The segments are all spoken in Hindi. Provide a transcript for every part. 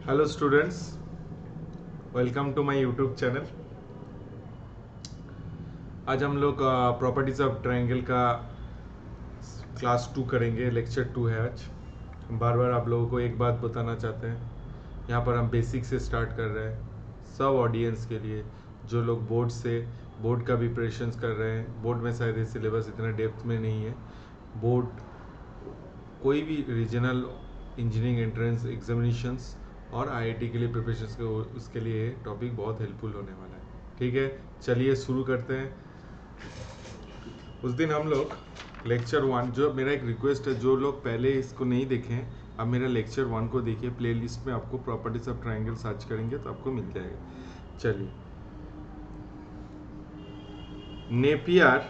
Hello students, welcome to my YouTube channel. आज हम लोग प्रॉपर्टीज ऑफ ट्रायंगल का क्लास 2 करेंगे। लेक्चर 2 है आज। बार बार आप लोगों को एक बात बताना चाहते हैं, यहाँ पर हम बेसिक से स्टार्ट कर रहे हैं सब ऑडियंस के लिए जो लोग बोर्ड का भी प्रिपरेशंस कर रहे हैं। बोर्ड में शायद ये सिलेबस इतना डेप्थ में नहीं है। बोर्ड कोई भी रीजनल इंजीनियरिंग एंट्रेंस एग्जामिनेशंस और आईआईटी के लिए प्रिपरेशंस के उसके लिए टॉपिक बहुत हेल्पफुल होने वाला है। ठीक है, चलिए शुरू करते हैं। उस दिन हम लोग लेक्चर 1, जो मेरा एक रिक्वेस्ट है, जो लोग पहले इसको नहीं देखें अब मेरा लेक्चर 1 को देखिए। प्लेलिस्ट में आपको प्रॉपर्टीज ऑफ ट्रायंगल सर्च करेंगे तो आपको मिल जाएगा। चलिए, Napier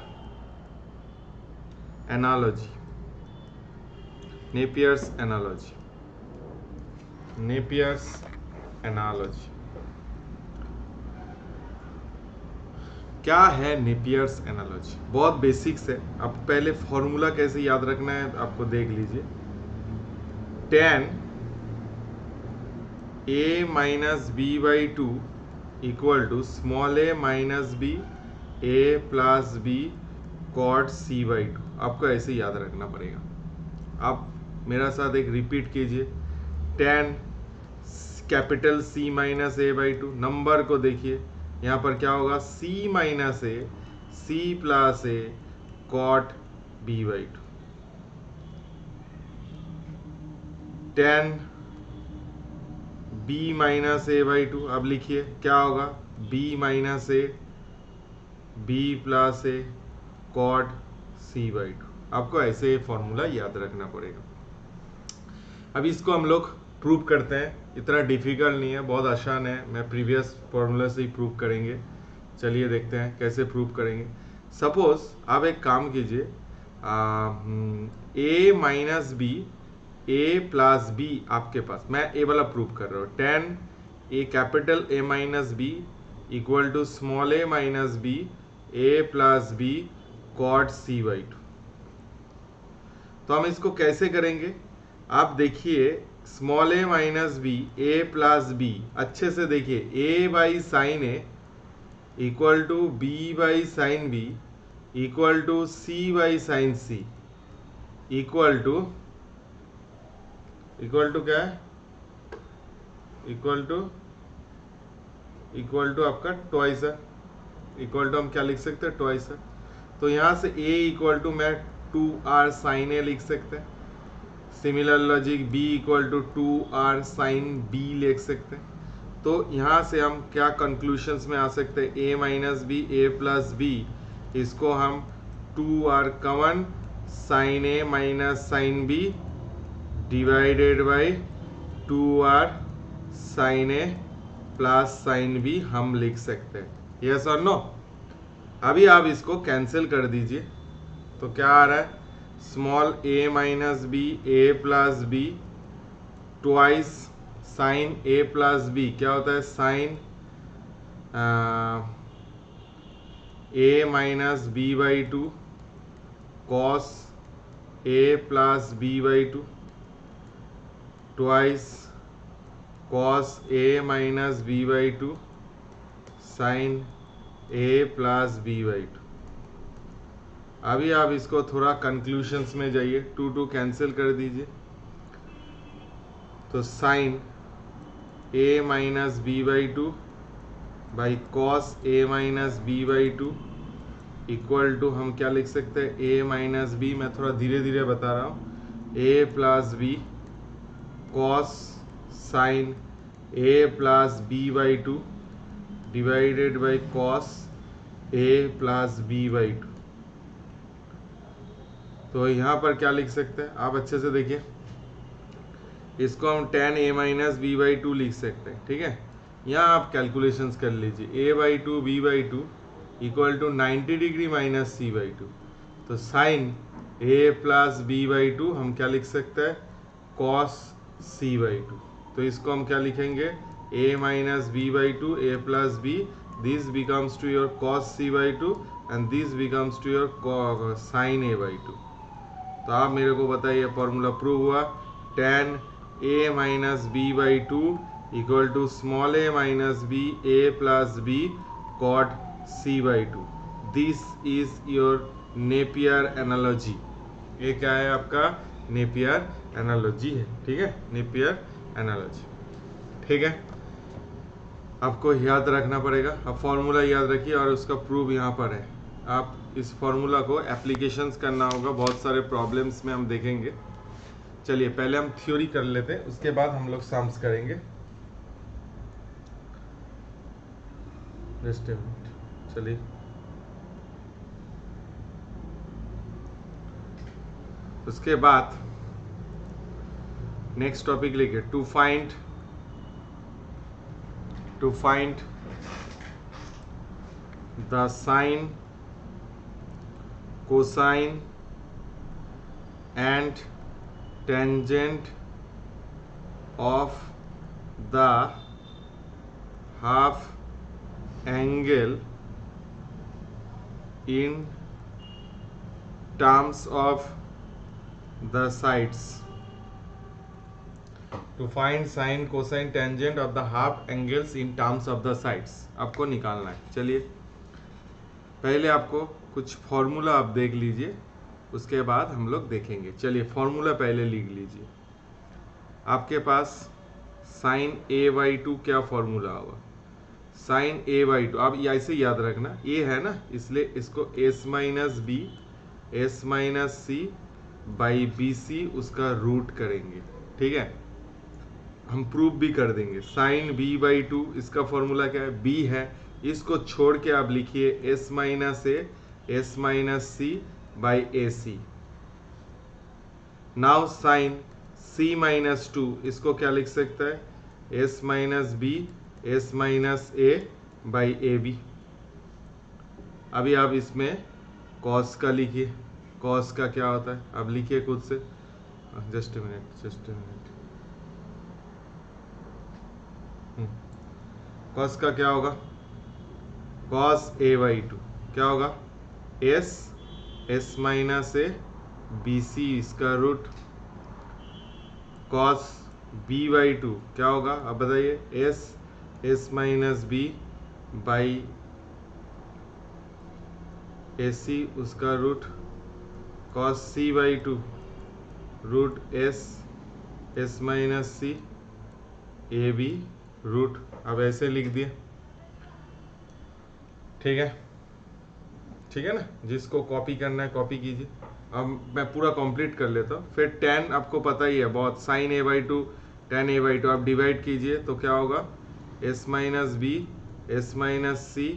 analogy, Napier's analogy, Napier's analogy क्या है? नेपियर्स एनालॉजी बहुत बेसिक्स है। अब पहले फॉर्मूला कैसे याद रखना है आपको देख लीजिए। tan a minus B by two equal to small a minus B a plus B cot c by two. आपको ऐसे याद रखना पड़ेगा। आप मेरा साथ एक रिपीट कीजिए। tan capital C minus A by two, number को देखिए यहाँ पर क्या होगा, C minus A C plus A cot B by two. tan B minus A by two, अब लिखिए क्या होगा, B minus A B plus A cot C by two. आपको ऐसे फॉर्मूला याद रखना पड़ेगा। अब इसको हम लोग प्रूव करते हैं। इतना डिफिकल्ट नहीं है, बहुत आसान है। मैं प्रीवियस फॉर्मूला से ही प्रूव करेंगे। चलिए देखते हैं कैसे प्रूव करेंगे। सपोज आप एक काम कीजिए, a minus B A plus B आपके पास, मैं ए वाला प्रूव कर रहा हूँ। tan a capital A minus B equal to small a minus B A plus B cot C by two. तो हम इसको कैसे करेंगे आप देखिए। Small a minus B A plus B, अच्छे से देखिए, a by sine A equal to B by sine B equal to c by sine C equal to क्या है, इक्वल टू आपका ट्वाइस है। इक्वल टू हम क्या लिख सकते हैं, ट्वाइस है। तो यहाँ से a इक्वल टू मैं 2r साइन ए लिख सकते हैं। Similar logic b equal to 2r sine b लिख सकते हैं। तो यहाँ से हम क्या कंक्लूशंस में आ सकते हैं, a minus B A plus B, इसको हम 2r common sine A minus sine B divided by 2r sine A plus sine B हम लिख सकते हैं। यस और नो? अभी आप इसको कैंसिल कर दीजिए तो क्या आ रहा है, small a minus B A plus B twice sine a plus B, क्या होता है, sine a minus B by two cos a plus B by two twice cos a minus B by two sine a plus B by two. अभी आप इसको थोड़ा कंक्लूशंस में जाइए, 2 कैंसिल कर दीजिए तो sine a minus B by two by cos a minus B by two equal to हम क्या लिख सकते हैं, a माइनस बी, मैं थोड़ा धीरे धीरे बता रहा हूँ, a plus B cos sine a plus B by two divided by cos a plus B by two. तो यहाँ पर क्या लिख सकते हैं आप अच्छे से देखिए, इसको हम tan a minus B by two लिख सकते हैं। ठीक है, यहाँ आप कैलकुलेशंस कर लीजिए, a by two B by two equal to 90 degree minus c by two. तो sine a plus B by two हम क्या लिख सकते हैं, कॉस c बाई टू। तो इसको हम क्या लिखेंगे, a minus B by two A plus B, this becomes to your cos c by two and this becomes to your sine a by two. तो आप मेरे को बताइए, फॉर्मूला प्रूव हुआ। tan a minus B by two equal to small A minus B A plus B cot C by two. This is your Napier analogy. ये क्या है आपका नेपियर एनालॉजी है, ठीक है, नेपियर एनालॉजी, ठीक है। आपको याद रखना पड़ेगा, अब फॉर्मूला याद रखिए और उसका प्रूफ यहाँ पर है। आप इस फॉर्मूला को एप्लीकेशंस करना होगा, बहुत सारे प्रॉब्लम्स में हम देखेंगे। चलिए पहले हम थ्योरी कर लेते हैं, उसके बाद हम लोग सम्स करेंगे। जस्ट ए मिनट, चलिए उसके बाद नेक्स्ट टॉपिक लेके to find the sine, cosine and tangent of the half angle in terms of the sides. To find sine, cosine, tangent of the half angles in terms of the sides आपको निकालना है। चलिए पहले आपको कुछ फॉर्मूला आप देख लीजिए, उसके बाद हम लोग देखेंगे। चलिए फॉर्मूला पहले लिख लीजिए। आपके पास साइन ए बाई टू क्या फॉर्मूला होगा? साइन ए बाई टू, आप ऐसे याद रखना, ए है ना, इसलिए इसको S minus B S minus C by B C उसका रूट करेंगे, ठीक है। हम प्रूफ भी कर देंगे। साइन बी बाई टू, इसका फॉर्मूला क्या है? बी है, इसको छोड़ के आप लिखिए S minus A S minus C by A C. Now sine C minus two, इसको क्या लिख सकता है? S minus B S minus A by A B. अभी आप इसमें कॉस का लिखिए, कॉस का क्या होता है अब लिखिए खुद से। जस्ट ए मिनट, कॉस का क्या होगा? कॉस ए बाई टू क्या होगा? S s minus a B c इसका root. Cos b by two क्या होगा? अब बताइए, s s minus B by A c उसका root. Cos C by two root s s minus C A b root. अब ऐसे लिख दिए, ठीक है, ठीक है ना। जिसको कॉपी करना है कॉपी कीजिए। अब मैं पूरा कंप्लीट कर लेता हूँ। फिर टेन आपको पता ही है बहुत, sine A by two tan a by two आप डिवाइड कीजिए तो क्या होगा? S minus B S minus C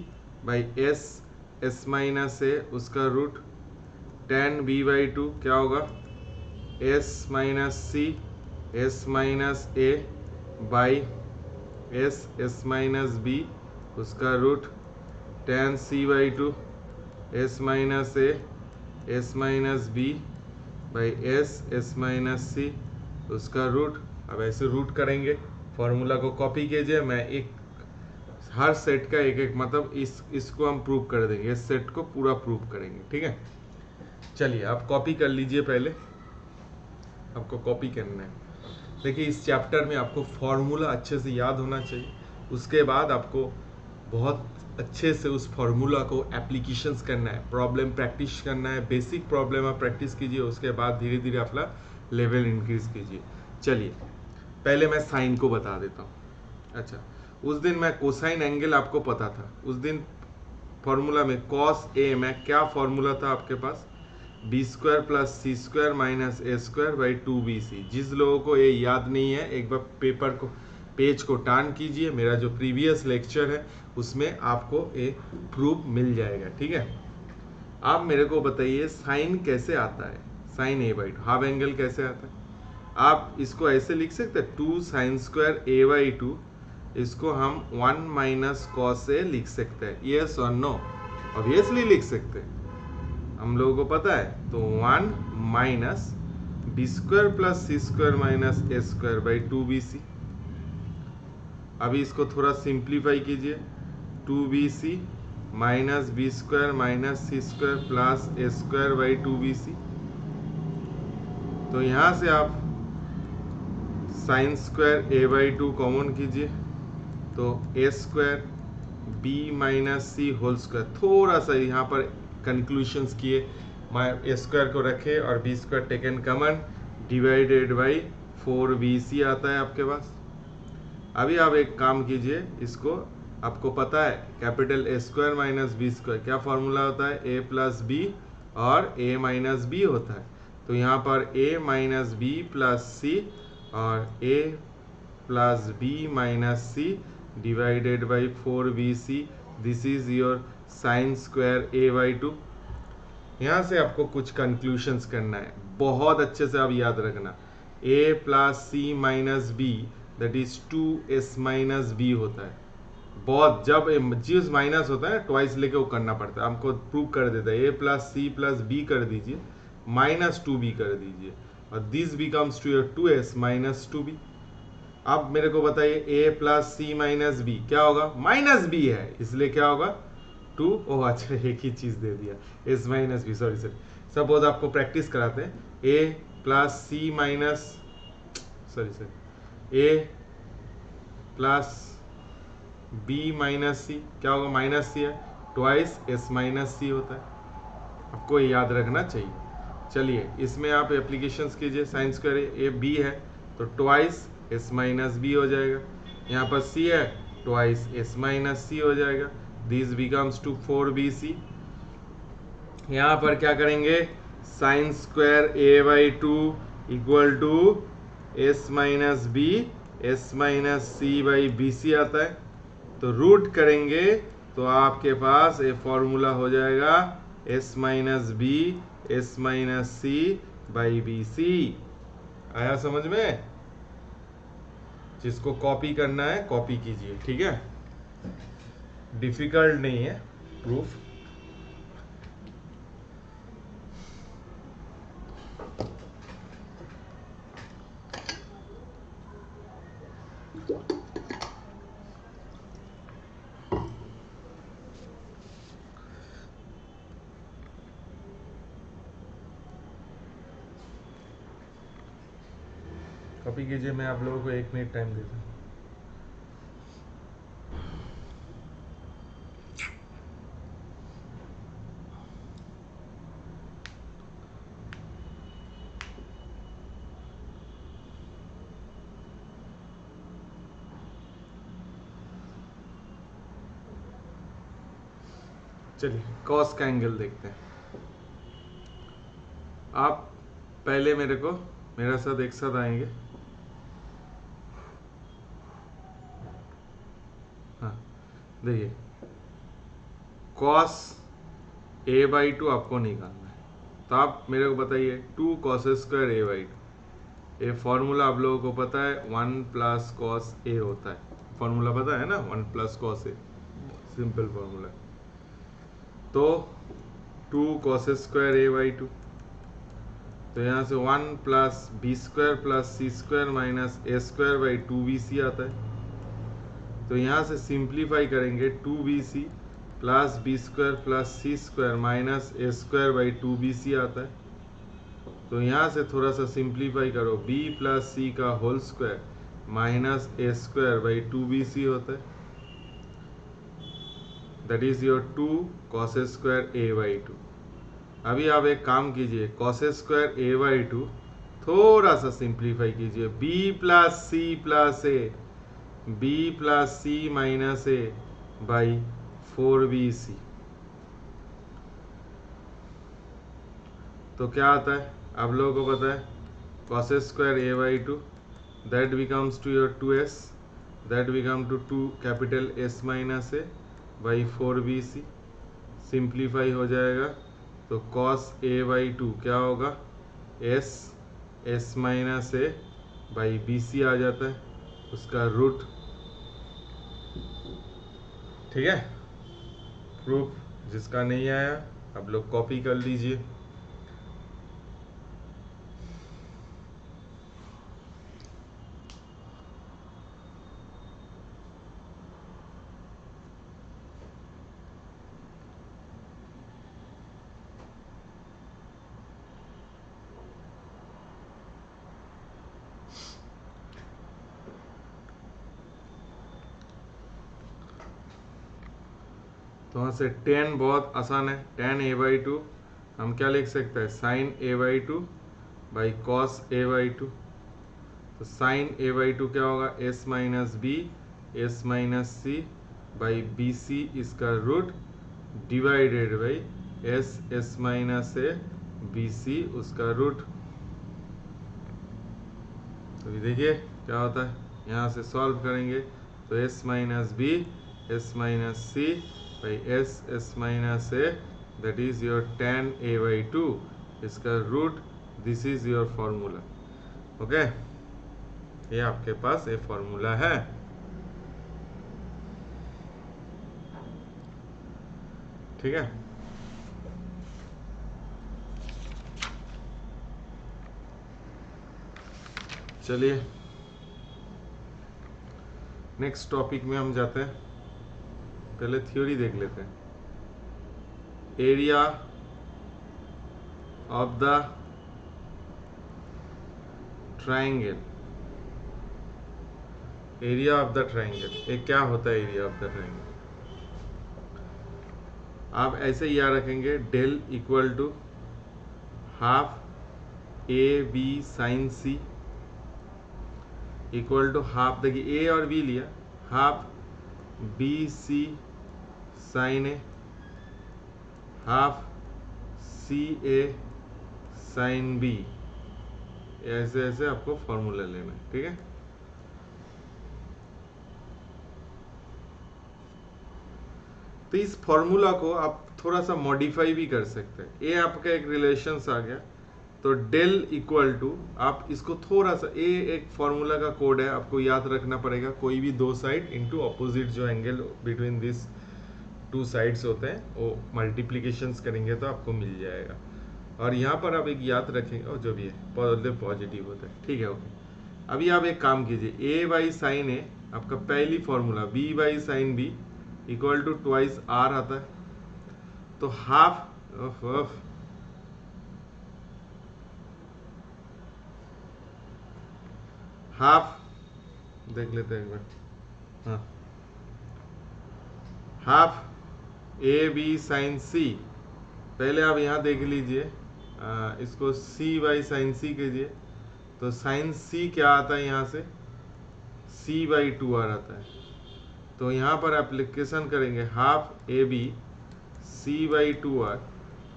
by s s minus a उसका root. Tan b by two क्या होगा? S minus c s minus A by s s minus B उसका root. Tan c by two s minus A S minus B by s s minus सी उसका रूट। अब ऐसे रूट करेंगे, फॉर्मूला को कॉपी कीजिए। मैं एक हर सेट का एक एक मतलब इसको हम प्रूव कर देंगे, इस सेट को पूरा प्रूव करेंगे, ठीक है। चलिए आप कॉपी कर लीजिए, पहले आपको कॉपी करना है। देखिए इस चैप्टर में आपको फॉर्मूला अच्छे से याद होना चाहिए, उसके बाद आपको बहुत अच्छे से उस फॉर्मूला को एप्लीकेशंस करना है, प्रॉब्लम प्रैक्टिस करना है। बेसिक प्रॉब्लम आप प्रैक्टिस कीजिए, उसके बाद धीरे धीरे अपना लेवल इंक्रीज कीजिए। चलिए पहले मैं साइन को बता देता हूँ। अच्छा, उस दिन मैं कोसाइन एंगल आपको पता था, उस दिन फॉर्मूला में कॉस ए में क्या फॉर्मूला था आपके पास? B square plus C square minus A square by two B c. जिस लोगों को ये याद नहीं है एक बार पेज को टर्न कीजिए, मेरा जो प्रीवियस लेक्चर है उसमें आपको ये प्रूफ मिल जाएगा, ठीक है। आप मेरे को बताइए साइन कैसे आता है? Sine A by two half angle कैसे आता है? आप इसको ऐसे लिख सकते हैं, two sine square A by two, इसको हम वन माइनस कॉस ए लिख सकते हैं। यस और नो? ऑब्वियसली लिख सकते हैं, हम लोगों को पता है। तो one minus B square plus C square minus A square by two B C. अभी इसको थोड़ा सिंप्लीफाई कीजिए, two B C minus B square minus C square plus A square by two B C. तो यहां से आप sine square A by two common कीजिए, तो ए square B minus C whole square, थोड़ा सा यहाँ पर कंक्लूशंस किए, ए स्क्वायर को रखे और B square taken common, divided by 4bc आता है आपके पास। अभी आप एक काम कीजिए, इसको आपको पता है capital A square minus B square क्या फॉर्मूला होता है, ए प्लस बी और ए माइनस बी होता है। तो यहाँ पर a minus b plus c और a plus b minus c divided by 4bc, this is your sine square A by two. यहाँ से आपको कुछ कंक्लूशंस करना है, बहुत अच्छे से आप याद रखना। A plus C minus b that is 2s minus b होता है। बहुत जब चीज माइनस होता है ट्वाइस लेके वो करना पड़ता है, हमको प्रूव कर देता है। ए प्लस सी प्लस बी कर दीजिए, माइनस 2b कर दीजिए, और this becomes to your 2s minus 2b। अब मेरे को बताइए a plus C minus B क्या होगा, माइनस बी है इसलिए क्या होगा 2। ओह अच्छा, एक ही चीज दे दिया, s minus b, sorry sorry. Suppose आपको प्रैक्टिस कराते हैं, a plus C minus, sorry sorry, a plus b minus c क्या होगा, माइनस सी है, ट्वाइस s माइनस सी होता है, आपको ये याद रखना चाहिए। चलिए इसमें आप एप्लीकेशंस कीजिए, साइन स्क्वायर ए बी है तो ट्वाइस s माइनस बी हो जाएगा, यहाँ पर c है ट्वाइस s माइनस सी हो जाएगा, दिस बिकम्स टू 4bc। यहाँ पर क्या करेंगे, sine square A by two equal to s minus B, s minus C by B C आता है, तो रूट करेंगे तो आपके पास ये फॉर्मूला हो जाएगा s minus B s minus C by B C. आया समझ में? जिसको कॉपी करना है कॉपी कीजिए, ठीक है, डिफिकल्ट नहीं है प्रूफ। कॉपी कीजिए, मैं आप लोगों को 1 मिनट टाइम देता हूँ। चलिए कॉस का एंगल देखते हैं। आप पहले मेरा साथ एक साथ आएंगे। हाँ देखिए, कॉस ए बाई टू आपको निकालना है, तो आप मेरे को बताइए 2 cos square A by to, ये फॉर्मूला आप लोगों को पता है 1 प्लस कॉस ए होता है, फॉर्मूला पता है ना, 1 plus cos A, simple formula. तो 2 cos square A by two, तो यहाँ से 1 plus B square plus C square minus A square by 2bc आता है। तो यहाँ से सिंप्लीफाई करेंगे, 2bc plus B square plus C square minus A square by 2bc आता है। तो यहाँ से थोड़ा सा सिंप्लीफाई करो, b प्लस सी का whole square minus A square by 2bc होता है, that is your 2 cos square A by two. अभी आप एक काम कीजिए, cos square A by two थोड़ा सा सिंप्लीफाई कीजिए, b plus C minus A by 4bc, तो क्या आता है आप लोगों को पता है, cos square A by two that becomes to your 2s, that become to 2 capital s minus A by 4bc, simplify हो जाएगा तो कॉस ए बाई टू क्या होगा, s minus A by B c आ जाता है, उसका रूट, ठीक है। प्रूफ जिसका नहीं आया आप लोग कॉपी कर लीजिए। तो वहाँ से tan बहुत आसान है, tan a/2 हम क्या लिख सकते हैं, sin a/2 by cos a/2। तो sin a/2 क्या होगा, s minus B s minus C by B c इसका root divided by s minus a B C उसका रूट। तो देखिए क्या होता है, यहाँ से सॉल्व करेंगे तो s minus B s minus C by s minus A that is your tan a/2 इसका root, this is your formula. Okay, ये आपके पास ये फॉर्मूला है। ठीक है, चलिए नेक्स्ट टॉपिक में हम जाते हैं। पहले थ्योरी देख लेते हैं। Area of the triangle, area of the triangle, ये क्या होता है एरिया ऑफ द ट्राइंगल? आप ऐसे याद रखेंगे, del equal to half A B sine C equal to half, देखिए ए और बी लिया, half B C sine A half C A sine B. ऐसे ऐसे आपको फॉर्मूला लेना है। ठीक है, तो इस फॉर्मूला को आप थोड़ा सा मॉडिफाई भी कर सकते हैं। ये आपका एक रिलेशंस आ गया, तो डेल इक्वल टू, आप इसको थोड़ा सा, ये एक फॉर्मूला का कोड है, आपको याद रखना पड़ेगा। कोई भी दो साइड इनटू ऑपोजिट जो angle between this two sides होते हैं वो मल्टीप्लीकेशंस करेंगे तो आपको मिल जाएगा। और यहाँ पर आप एक याद रखेंगे, और जो भी है पॉजिटिव होता है। ठीक है, ओके। अभी आप एक काम कीजिए, ए बाई साइन ए आपका पहली formula, B by sine B equal to twice R आता है। तो हाफ हाफ देख लेते हैं एक बार, हाँ, हाफ ए बी साइन सी, पहले आप यहाँ देख लीजिए, इसको सी बाई साइन सी कीजिए, तो साइन सी क्या आता है, यहाँ से सी बाई टू आर आता है। तो यहाँ पर एप्लीकेशन करेंगे, half A B C by two r,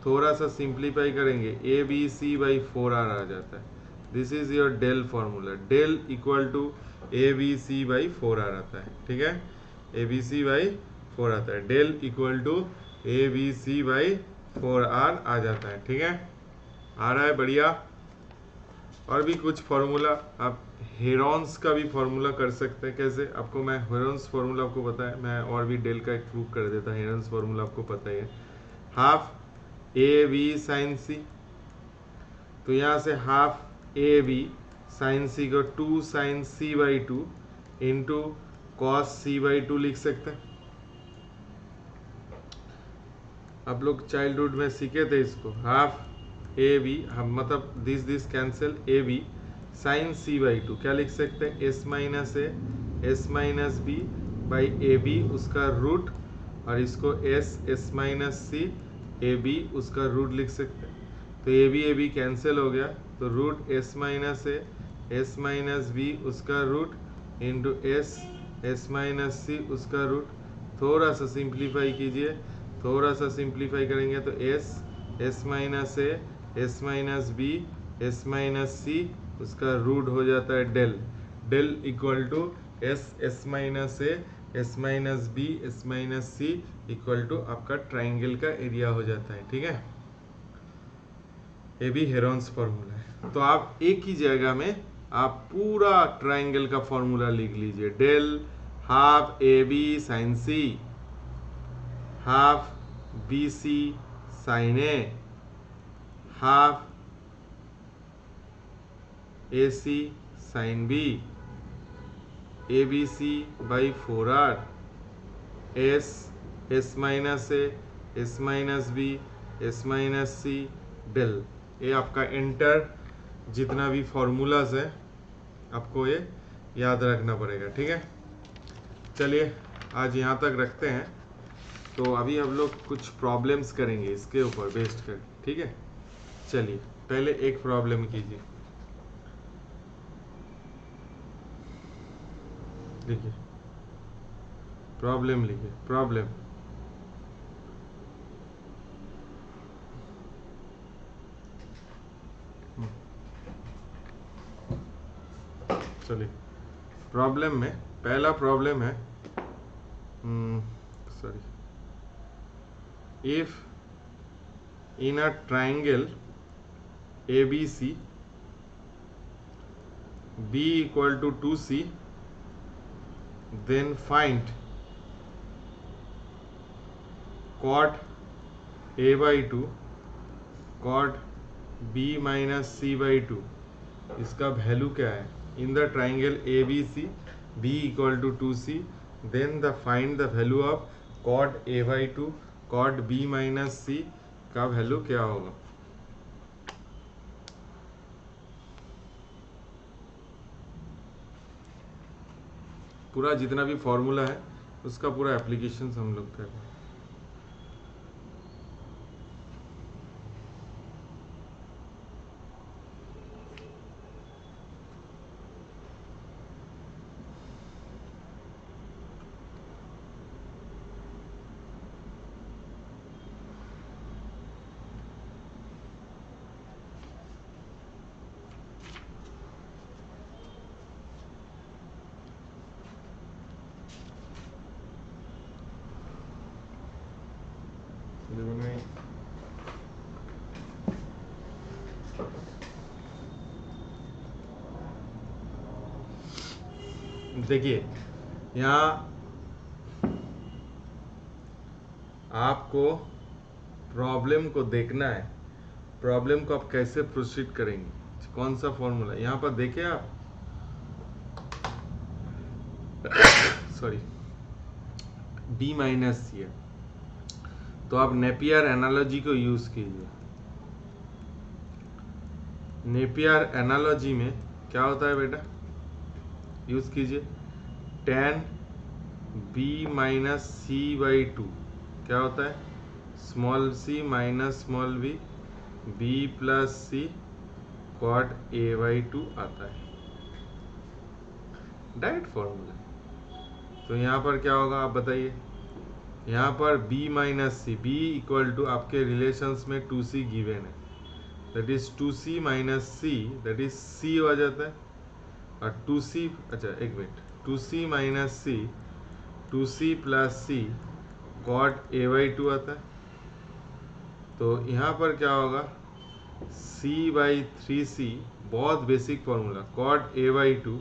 थोड़ा सा सिंप्लीफाई करेंगे, a B C by four r आ जाता है। This is your del formula, del equal to a B C by four r आता है। ठीक है, a B C by four आता है, del equal to a B C by four r आ जाता है। ठीक है, आ रहा है, बढ़िया। और भी कुछ फॉर्मूला, आप हेरॉन्स का भी फॉर्मूला कर सकते हैं। कैसे, आपको मैं हेरॉन्स फॉर्मूला आपको पता है, मैं और भी डेल का एक प्रूव कर देता। हेरॉन्स फॉर्मूला आपको पता ही है, हाफ ए बी साइन सी, तो यहाँ से हाफ ए बी साइन सी को two sine C by two into cos C by two लिख सकते हैं। आप लोग चाइल्डहुड में सीखे थे इसको, हाफ ए बी, हम मतलब this cancel, A B sine C by two क्या लिख सकते हैं, S minus A S minus B by A B उसका रूट, और इसको एस माइनस सी ए बी उसका रूट लिख सकते हैं। तो ए बी कैंसिल हो गया, तो root S minus A S minus B उसका रूट इंटू एस माइनस सी उसका रूट। थोड़ा सा सिंप्लीफाई कीजिए, थोड़ा सा सिंप्लीफाई करेंगे तो s minus A S minus B S minus सी उसका रूट हो जाता है del, del equal to s minus A S minus B S minus c equal to आपका ट्राइंगल का एरिया हो जाता है। ठीक है, ये भी हेरॉन्स फॉर्मूला है। तो आप एक ही जगह में आप पूरा ट्राइंगल का फॉर्मूला लिख लीजिए, del half A B sine C, half B C sine A, half A C sine B, A B C by four R, S minus A S minus B S minus C del. ये आपका एंटर जितना भी फॉर्मूलाज है आपको ये याद रखना पड़ेगा। ठीक है, चलिए आज यहाँ तक रखते हैं। तो अभी हम लोग कुछ प्रॉब्लम्स करेंगे इसके ऊपर बेस्ड कर, ठीक है। चलिए पहले एक प्रॉब्लम कीजिए, लिखिए प्रॉब्लम, लिखिए प्रॉब्लम। चलिए प्रॉब्लम में पहला प्रॉब्लम है, sorry, if in a triangle ABC B equal to 2C, then find cot A by 2 cot B minus C by 2, इसका वैल्यू क्या है in the triangle ABC B equal to 2C, then the find the value of cot A by 2 cot B minus C का वैल्यू क्या होगा। पूरा जितना भी फॉर्मूला है उसका पूरा एप्लीकेशन हम लोग कर रहे हैं। देखिए यहाँ आपको प्रॉब्लम को देखना है, प्रॉब्लम को आप कैसे प्रोसीड करेंगे, कौन सा फॉर्मूला यहाँ पर देखिए आप, सॉरी B माइनस सी है, तो आप नेपियर एनालॉजी को यूज कीजिए। नेपियर एनालॉजी में क्या होता है बेटा, यूज कीजिए tan B minus C by 2 क्या होता है, small c minus small b B plus C cot A by 2 आता है, डायरेक्ट फॉर्मूला। तो यहाँ पर क्या होगा आप बताइए, यहाँ पर B minus C, B equal to आपके रिलेशंस में 2C गिवन है, that is 2C minus C, that is C हो जाता है, और 2C, अच्छा एक minute, 2C minus C 2C plus C cot A by 2 आता है। तो यहाँ पर क्या होगा C बाई 3C, बहुत basic formula, cot A by 2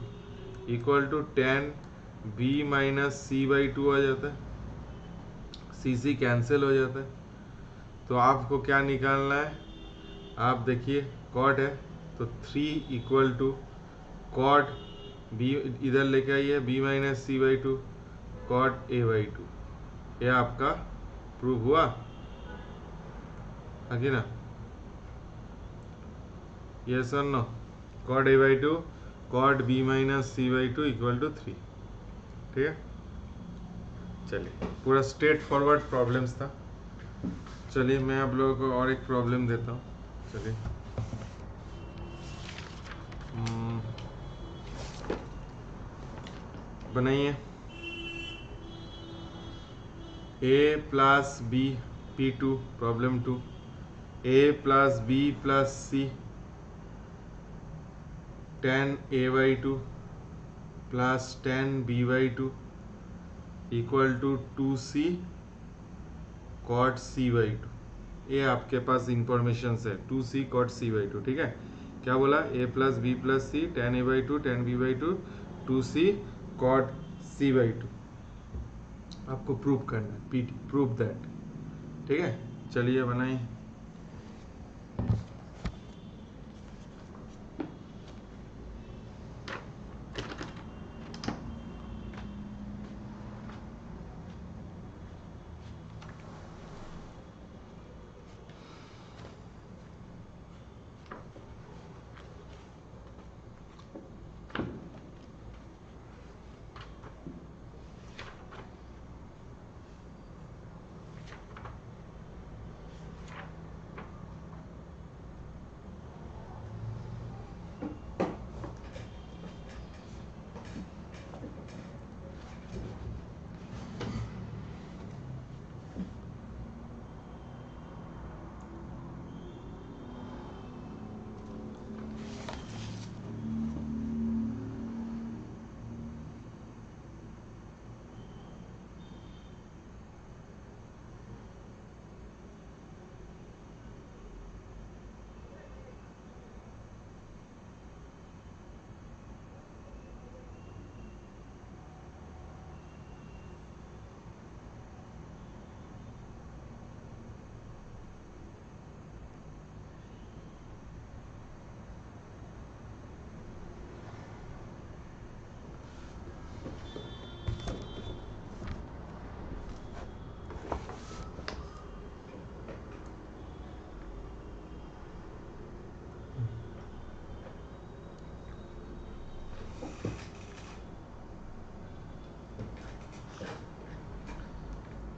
equal to tan B minus C by 2 आ जाता है, C कैंसिल हो जाता है। तो आपको क्या निकालना है, आप देखिए कॉट है तो 3 इक्वल टू कॉट B, इधर लेके आइए B minus C by 2 cot A by 2, ये आपका प्रूव हुआ आगे ना, यस और no, cot A by 2 cot B minus C by 2 equal to 3, ठीक है। चलिए पूरा स्ट्रेट फॉरवर्ड प्रॉब्लम्स था। चलिए मैं आप लोगों को और एक प्रॉब्लम देता हूँ, चलिए बनाइए A plus B P2 problem 2, A plus B plus C tan A by 2 plus tan B by 2 equal to 2C cot C by 2, ये आपके पास इंफॉर्मेशन है 2C कॉट C बाई 2, ठीक है। क्या बोला, A plus B plus C tan A by 2 tan B by 2 2C cot C by 2, आपको प्रूव करना है, PT प्रूव दैट, ठीक है। चलिए बनाइए।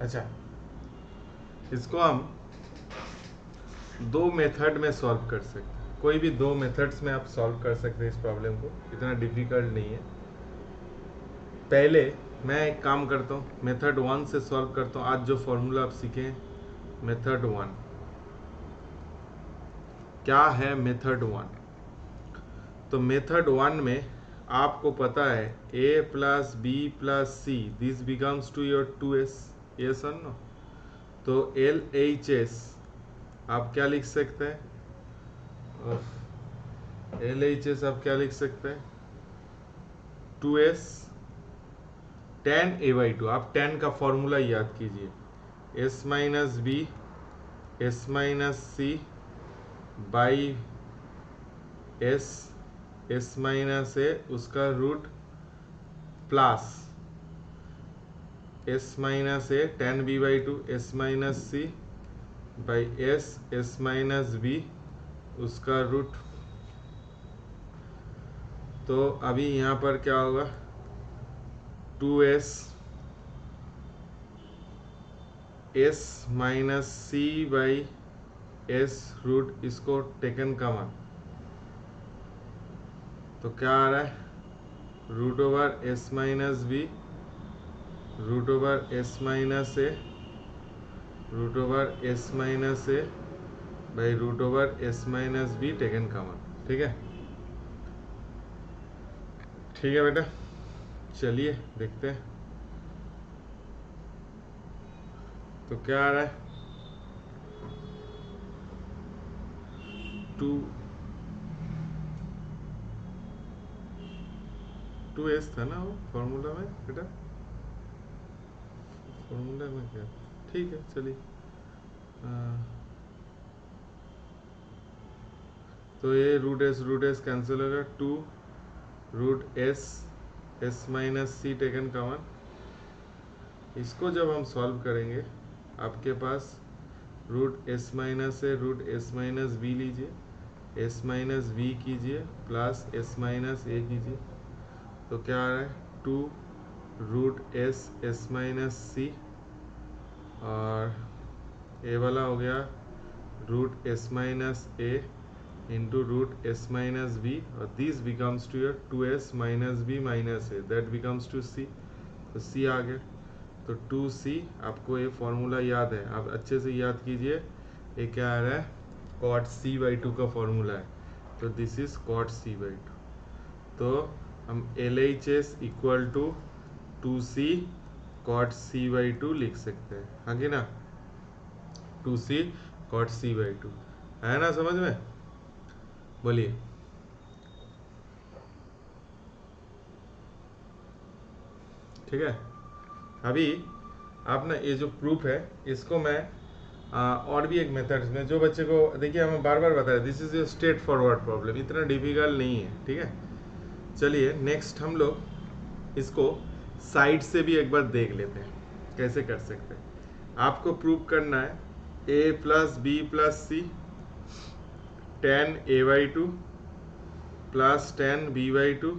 अच्छा, इसको हम दो मेथड में सॉल्व कर सकते हैं, कोई भी दो मेथड्स में आप सॉल्व कर सकते हैं इस प्रॉब्लम को, इतना डिफिकल्ट नहीं है। पहले मैं एक काम करता हूँ, मेथड 1 से सॉल्व करता हूँ। आज जो फॉर्मूला आप सीखे मेथड 1, क्या है मेथड 1? तो मेथड 1 में आपको पता है a plus B plus C, this becomes to your 2s, yes और नो? तो LHS आप क्या लिख सकते हैं? LHS आप क्या लिख सकते हैं? 2s tan a/2, आप tan का फॉर्मूला याद कीजिए, s minus B s minus C by s minus a उसका root plus s minus a tan b/2 s minus C by s minus B उसका रूट। तो अभी यहाँ पर क्या होगा? 2s s minus C by s root, इसको टेकन कॉमन, तो क्या आ रहा है? Root over s minus b root over s minus a root over s minus A by root over s minus be taken common. ठीक है, ठीक है बेटा, चलिए देखते हैं। तो क्या आ रहा है? 2s था ना वो फॉर्मूला में बेटा, फॉर्मूला में क्या? ठीक है चलिए, तो ये रूट एस कैंसिल होगा, 2 रूट एस माइनस सी टेकन कॉमन। इसको जब हम सॉल्व करेंगे, आपके पास रूट एस माइनस है, रूट एस माइनस बी लीजिए, एस माइनस बी कीजिए प्लस एस माइनस ए कीजिए, तो क्या आ रहा है? 2 रूट एस माइनस सी और ए वाला हो गया root S minus a into root S minus b, और this becomes to your 2s minus b minus A, that becomes to c, तो सी आ गया। तो 2c, आपको ये फॉर्मूला याद है, आप अच्छे से याद कीजिए, ये क्या आ रहा है? cot c/2 का फॉर्मूला है, तो दिस इज cot c/2। तो हम LHS equal to 2c cot c/2 लिख सकते हैं, हाँ कि ना? 2c cot c/2 है ना समझ में? बोलिए। ठीक है, अभी आप ना ये जो प्रूफ है इसको मैं और भी एक मेथड्स में, जो बच्चे को देखिए हमें बार बार बता रहे, this is a straight forward problem, इतना डिफिकल्ट नहीं है। ठीक है, चलिए नेक्स्ट हम लोग इसको साइड से भी एक बार देख लेते हैं कैसे कर सकते हैं। आपको प्रूव करना है a plus B plus c tan a/2 plus tan b/2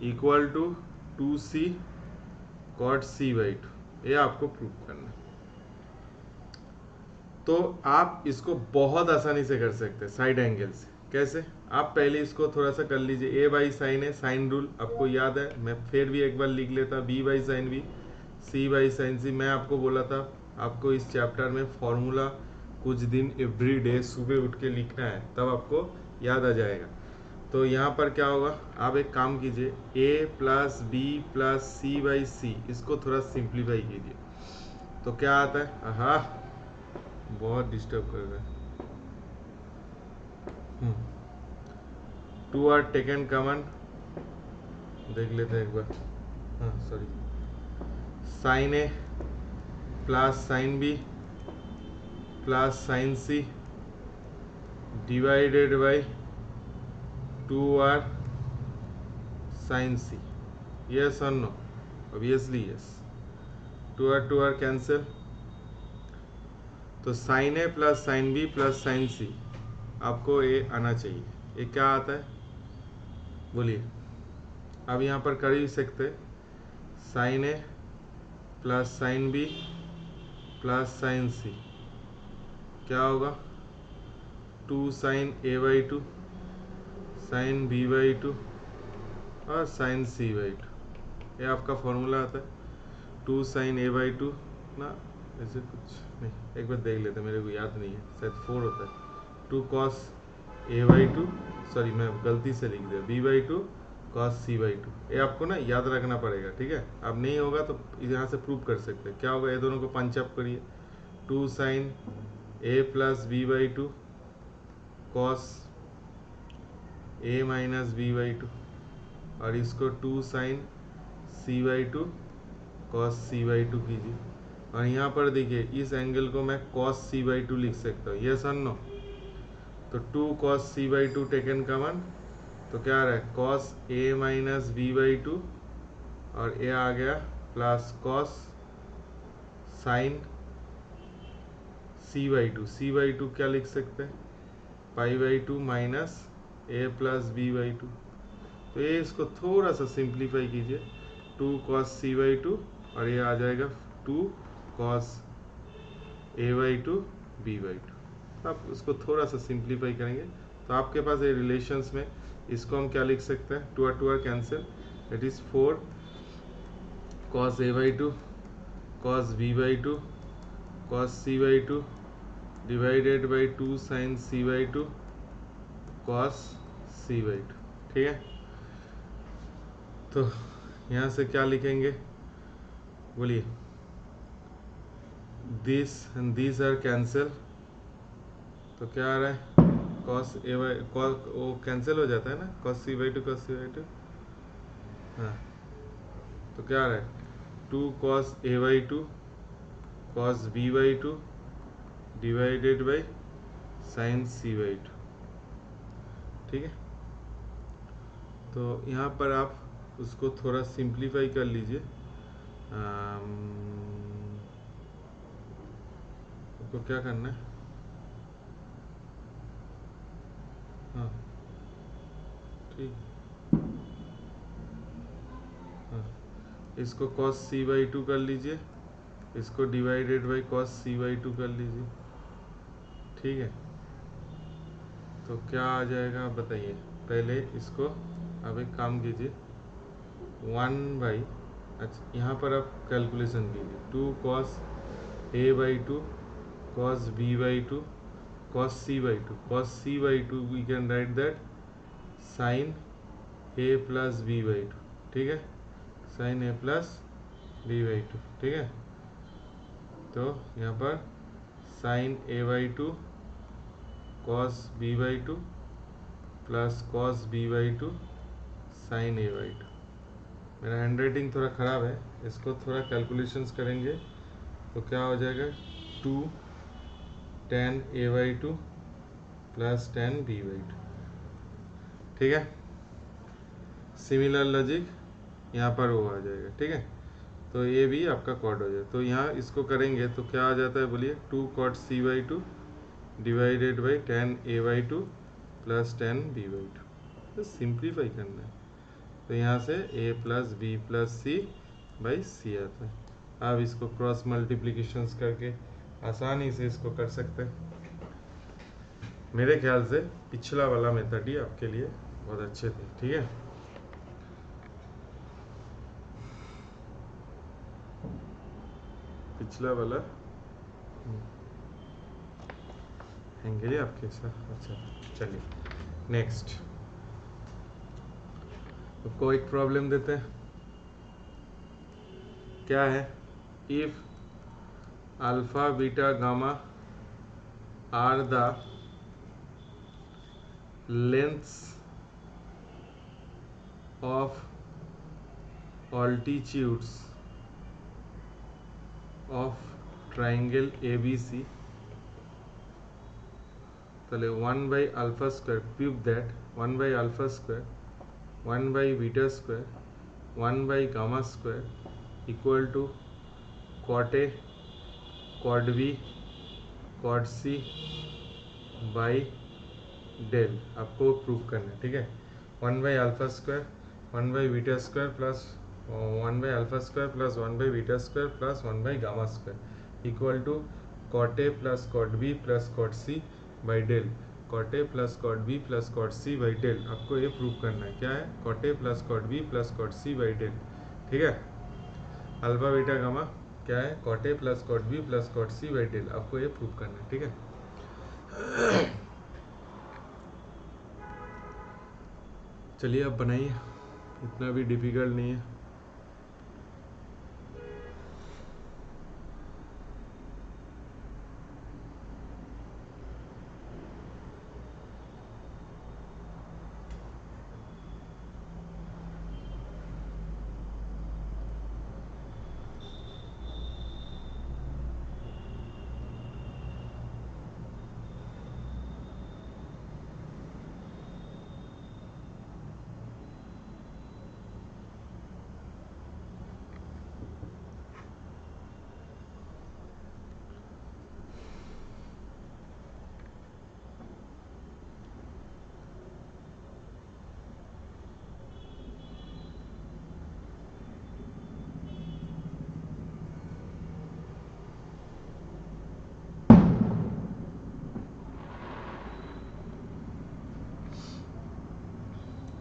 equal to 2c cot c/2, ये आपको प्रूव करना है। तो आप इसको बहुत आसानी से कर सकते हैं साइड एंगल से। कैसे? आप पहले इसको थोड़ा सा कर लीजिए, a by sine a, sine rule आपको याद है, मैं फिर भी एक बार लिख लेता, b by sine b, c by sine c. मैं आपको बोला था आपको इस चैप्टर में फॉर्मूला कुछ दिन एवरी डे सुबह उठ के लिखना है, तब आपको याद आ जाएगा। तो यहाँ पर क्या होगा, आप एक काम कीजिए, a plus B plus c by c, इसको थोड़ा सिंप्लीफाई कीजिए, तो क्या आता है? हाँ, बहुत डिस्टर्ब कर रहा है। 2 आर टेकन कॉमन, देख लेते हैं एक बार। हाँ sorry, sine A plus sine b plus sine c divided by 2 r sine c, yes और no? Obviously yes. 2 r cancel, तो साइन ए plus sine b plus sine c, आपको ये आना चाहिए। ये क्या आता है बोलिए? अब यहाँ पर कर ही सकते, साइन ए plus sine b plus sine c, क्या होगा 2 sine A by 2 sine B by 2 और साइन सी बाई 2। ये आपका फॉर्मूला आता है 2 साइन ए बाई 2 ना, ऐसे कुछ नहीं, एक बार देख लेते, मेरे को याद नहीं है, शायद 4 होता है। 2 कॉस ए बाई 2, सॉरी मैं गलती से लिख दिया, b by 2 cos C by 2। ये आपको ना याद रखना पड़ेगा, ठीक है। अब नहीं होगा तो यहाँ से प्रूव कर सकते हैं। क्या होगा, ये दोनों को पंच अप करिए, 2 sine A plus B by 2 cos a minus B by 2, और इसको 2 sine C by 2 cos C by 2 कीजिए। और यहाँ पर देखिए इस एंगल को मैं कॉस सी बाई 2 लिख सकता हूँ, यस और नो। तो 2 cos C by 2 taken common, तो क्या आ रहा है cos a minus B by 2, और ए आ गया plus cos sine C by 2। C by 2 क्या लिख सकते हैं, pi by 2 minus a plus B by 2। तो ये इसको थोड़ा सा सिंप्लीफाई कीजिए, 2 कॉस सी बाई 2, और ये आ जाएगा 2 cos a by 2 b by 2। आप उसको थोड़ा सा सिंप्लीफाई करेंगे तो आपके पास ये रिलेशंस में इसको हम क्या लिख सकते हैं, 2 और 2 cancel, it is 4 cos a by 2 cos b by 2 cos C by 2 divided by 2 sine C by 2 cos C by 2, ठीक है। तो यहाँ से क्या लिखेंगे, बोलिए, this and this are cancel, तो क्या आ रहा है कॉस ए बाई, कॉस वो कैंसिल हो जाता है ना, cos C by 2 cos C by 2, हाँ। तो क्या आ रहा है 2 cos a by 2 cos b by 2 divided by sine C by 2, ठीक है। तो यहाँ पर आप उसको थोड़ा सिंप्लीफाई कर लीजिए, आपको क्या करना है, हाँ ठीक, हाँ, इसको cos c बाई 2 कर लीजिए, इसको divided by cos c by 2 कर लीजिए, ठीक है। तो क्या आ जाएगा आप बताइए, पहले इसको अब एक काम कीजिए 1 बाई, अच्छा यहाँ पर आप कैलकुलेशन कीजिए, 2 cos a by 2 cos b by 2 cos c by 2, cos c by 2 we can write that sine a plus b by 2, ठीक है, sine a plus b by 2, ठीक है। तो यहाँ पर sine a by 2 cos b by 2 plus cos b by 2 sine a by 2। मेरा हैंड राइटिंग थोड़ा ख़राब है, इसको थोड़ा कैलकुलेशंस करेंगे तो क्या हो जाएगा 2 tan a by 2 plus tan b by 2, ठीक है। सिमिलर लॉजिक यहाँ पर वो आ जाएगा, ठीक है। तो ये भी आपका कॉट हो जाए, तो यहाँ इसको करेंगे तो क्या आ जाता है बोलिए, 2 cot c by 2 divided by tan a by 2 plus tan b by 2। तो सिंप्लीफाई करना है, तो यहाँ से a plus B plus c by c आता है। आप इसको क्रॉस मल्टीप्लिकेशंस करके आसानी से इसको कर सकते हैं। मेरे ख्याल से पिछला वाला मेथड ही आपके लिए बहुत अच्छे थे, ठीक है। पिछला वाला हैंगे आपके साथ, अच्छा चलिए नेक्स्ट। तो कोई एक प्रॉब्लम देते हैं, क्या है, if alpha beta gamma are the lengths of altitudes of triangle ABC, তাহলে 1 by alpha square, prove that 1 by alpha square 1 by beta square 1 by gamma square equal to cot A cot B cot C by del, आपको प्रूफ करना है, ठीक है। 1 by alpha square 1 by beta square plus 1 by alpha square plus 1 by beta square plus 1 by gamma square, equal to cot a plus cot b plus cot C by del, cot a plus cot b plus cot C by del. आपको ये प्रूव करना है, क्या है, cot a plus cot b plus cot C by del. ठीक है, अल्फा बीटा गामा क्या है, cot a plus cot b plus cot C by del. आपको ये प्रूव करना है। ठीक है, चलिए अब बनाइए, इतना भी डिफिकल्ट नहीं है।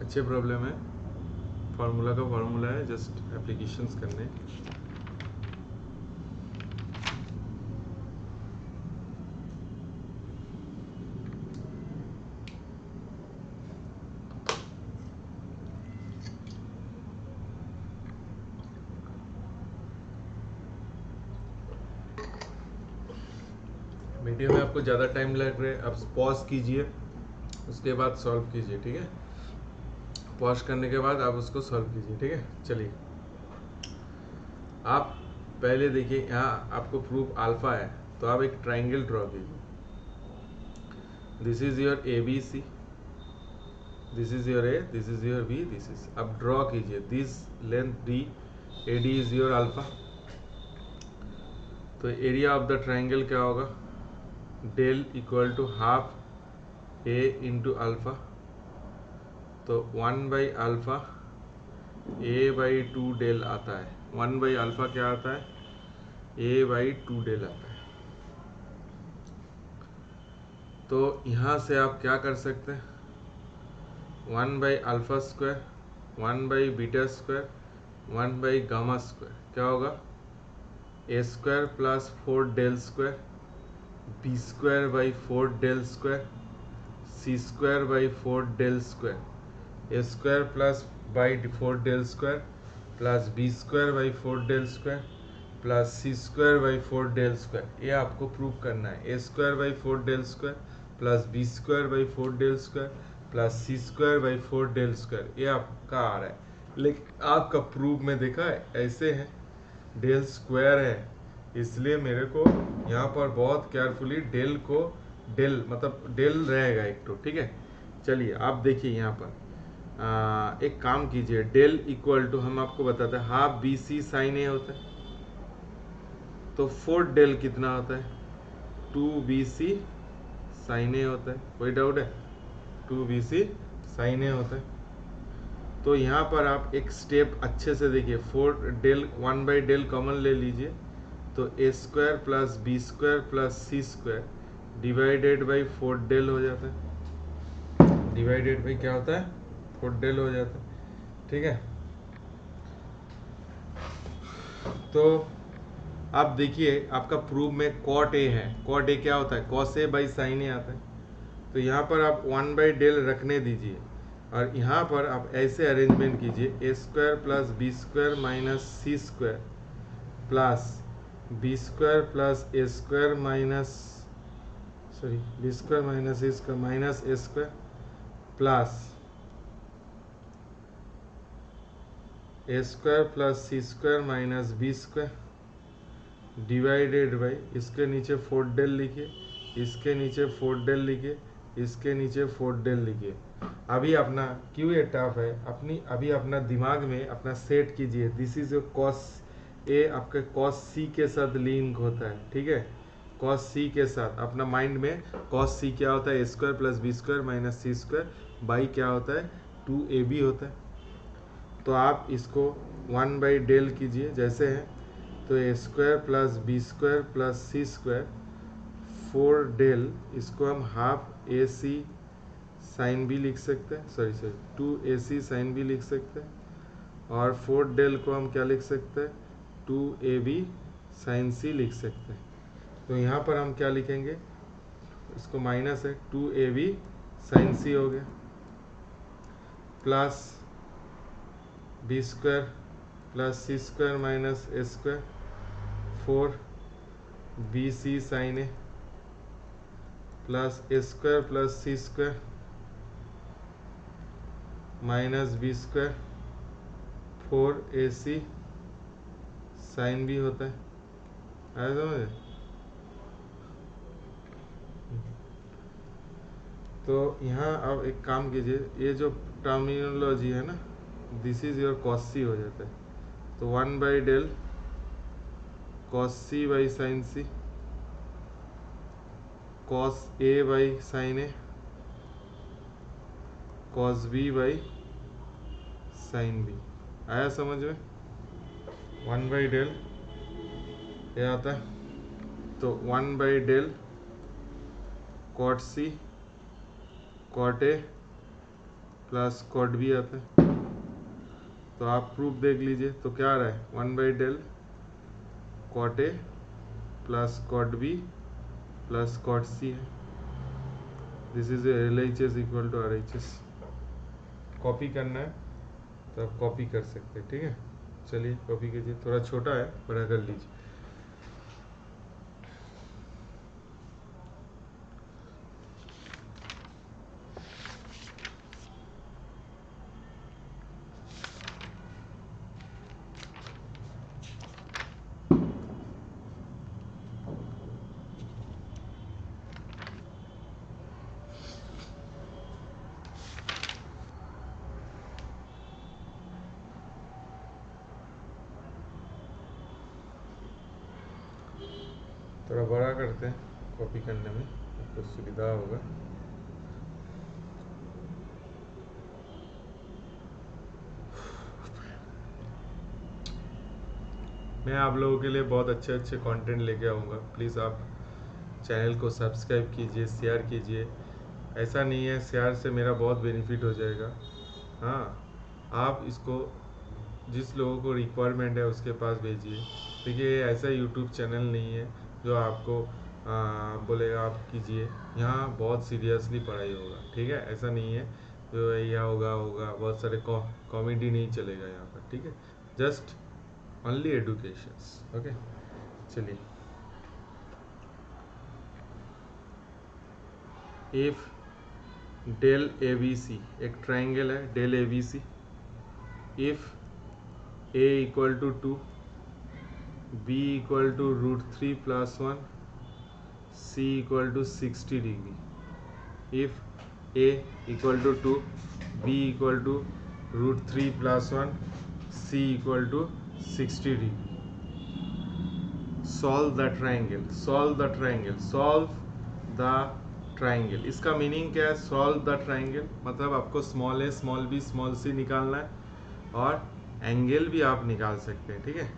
अच्छे प्रॉब्लम है, फार्मूला का फार्मूला है, जस्ट एप्लीकेशंस करने। वीडियो में आपको ज़्यादा टाइम लग रहा है, आप पॉज कीजिए, उसके बाद सॉल्व कीजिए। ठीक है, पॉज करने के बाद आप उसको सॉल्व कीजिए। ठीक है, चलिए आप पहले देखिए, यहाँ आपको प्रूफ अल्फा है, तो आप एक ट्राइंगल ड्रॉ कीजिए। This is your a B c, this is your a, this is your b, this is, अब ड्रॉ कीजिए this length d, a d is your alpha. तो एरिया ऑफ द ट्राइंगल क्या होगा, del equal to half a into alpha, तो 1 by alpha a by 2 del आता है। 1 बाई अल्फा क्या आता है, ए बाई 2 डेल आता है। तो यहाँ से आप क्या कर सकते हैं, 1 by alpha square, 1 by beta square, 1 by gamma square, क्या होगा, a square plus 4 del square, b square by 4 del square, c square by 4 del square, a square plus by 4 del square plus B square by 4 del square plus C square by 4 del square. ये आपको प्रूव करना है। ए square by 4 del square plus B square by 4 del square plus C square by 4 del square, ये आपका आ रहा है। लेकिन आपका प्रूफ में देखा है ऐसे है, डेल स्क्वायर है, इसलिए मेरे को यहाँ पर बहुत केयरफुली डेल को, डेल मतलब डेल रहेगा एक तो। ठीक है, चलिए आप देखिए यहाँ पर एक काम कीजिए, डेल इक्वल टू, हम आपको बताते हैं हाफ बी सी साइन ए होता है, तो 4 डेल कितना होता है, 2 बी सी साइन ए होता है। कोई डाउट है, 2 बी सी साइन ए होता है। तो यहाँ पर आप एक स्टेप अच्छे से देखिए, 4 डेल 1 बाई डेल कॉमन ले लीजिए, तो ए square plus B square plus C square divided by 4 del हो जाता है। डिवाइडेड बाई क्या होता है, 4 डेल हो जाता है। ठीक है, तो आप देखिए आपका प्रूफ में कॉट ए है, कॉट ए क्या होता है, कॉस ए बाई साइन ए आता है। तो यहाँ पर आप 1 बाई डेल रखने दीजिए, और यहाँ पर आप ऐसे अरेंजमेंट कीजिए, a square plus B square minus C square plus B square plus A square minus, sorry b square minus A square minus A square plus A square plus C square minus B square divided by, इसके नीचे 4 डेल लिखिए, इसके नीचे 4 डेल लिखिए, इसके नीचे 4 डेल लिखिए। अभी अपना क्यों ये टफ है, अभी अपना दिमाग में अपना सेट कीजिए, दिस इज कॉस ए आपके कॉस सी के साथ लिंक होता है। ठीक है, कॉस सी के साथ अपना माइंड में कॉस सी क्या होता है, ए square plus B square minus C square by क्या होता है, 2ab होता है। तो आप इसको 1 बाई डेल कीजिए जैसे है, तो ए square plus B square plus सी स्क्वायर 4 डेल, इसको हम हाफ ए सी साइन बी लिख सकते हैं, sorry 2 a C sine b लिख सकते हैं, और 4 डेल को हम क्या लिख सकते हैं, 2 ए बी साइन सी लिख सकते हैं। तो यहाँ पर हम क्या लिखेंगे, इसको माइनस है, 2 ए बी साइन सी हो गया, प्लस बी स्क्वायर प्लस सी स्क्वायर माइनस ए स्क्वायर 4 बी सी साइन ए प्लस ए स्क्वायर प्लस सी स्क्वायर माइनस बी स्क्वायर 4 ए सी साइन बी होता है। आया समझ? तो यहाँ अब एक काम कीजिए, ये जो टर्मिनोलॉजी है ना, this is your cos c हो जाता है, तो 1 by del cos C by sine c cos a by sine a cos b by sine b. आया समझ में? 1 बाई डेल ये आता है, तो 1 by del cot c cot a plus cot b आता है। तो आप प्रूफ देख लीजिए, तो क्या आ रहा है, 1 by del cot a plus cot b plus cot c है। This is L H S equal to R H S. Copy करना है तो आप कॉपी कर सकते हैं, ठीक है। चलिए कॉपी कीजिए, थोड़ा छोटा है, बड़ा कर लीजिए। थोड़ा बड़ा करते हैं, कॉपी करने में आपको सुविधा होगा। मैं आप लोगों के लिए बहुत अच्छे अच्छे कंटेंट लेके आऊँगा। प्लीज़ आप चैनल को सब्सक्राइब कीजिए, शेयर कीजिए। ऐसा नहीं है, शेयर से मेरा बहुत बेनिफिट हो जाएगा। हाँ, आप इसको जिस लोगों को रिक्वायरमेंट है उसके पास भेजिए। देखिए, ये ऐसा यूट्यूब चैनल नहीं है जो आपको बोलेगा आप कीजिए। यहाँ बहुत सीरियसली पढ़ाई होगा, ठीक है। ऐसा नहीं है जो यह होगा बहुत सारे कॉमेडी नहीं चलेगा यहाँ पर, ठीक है। Just only education, okay. चलिए, if del a B c, एक ट्राइंगल है del a B c, if a equal to 2, b equal to √3 plus 1, c equal to 60 degree. If a equal to 2, b equal to √3 plus 1, c equal to 60 degree. Solve the triangle, solve the triangle, solve the triangle. इसका मीनिंग क्या है? सॉल्व द ट्राइंगल मतलब आपको स्मॉल ए स्मॉल बी स्मॉल सी निकालना है, और एंगल भी आप निकाल सकते हैं, ठीक है।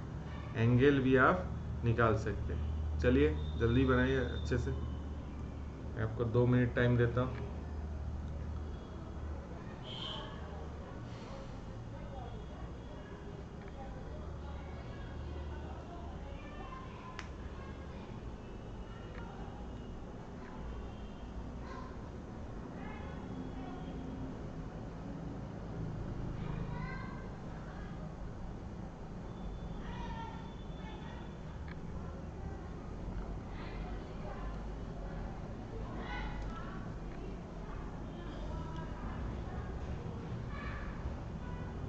एंगल भी आप निकाल सकते हैं। चलिए जल्दी बनाइए अच्छे से, मैं आपको 2 मिनट टाइम देता हूँ।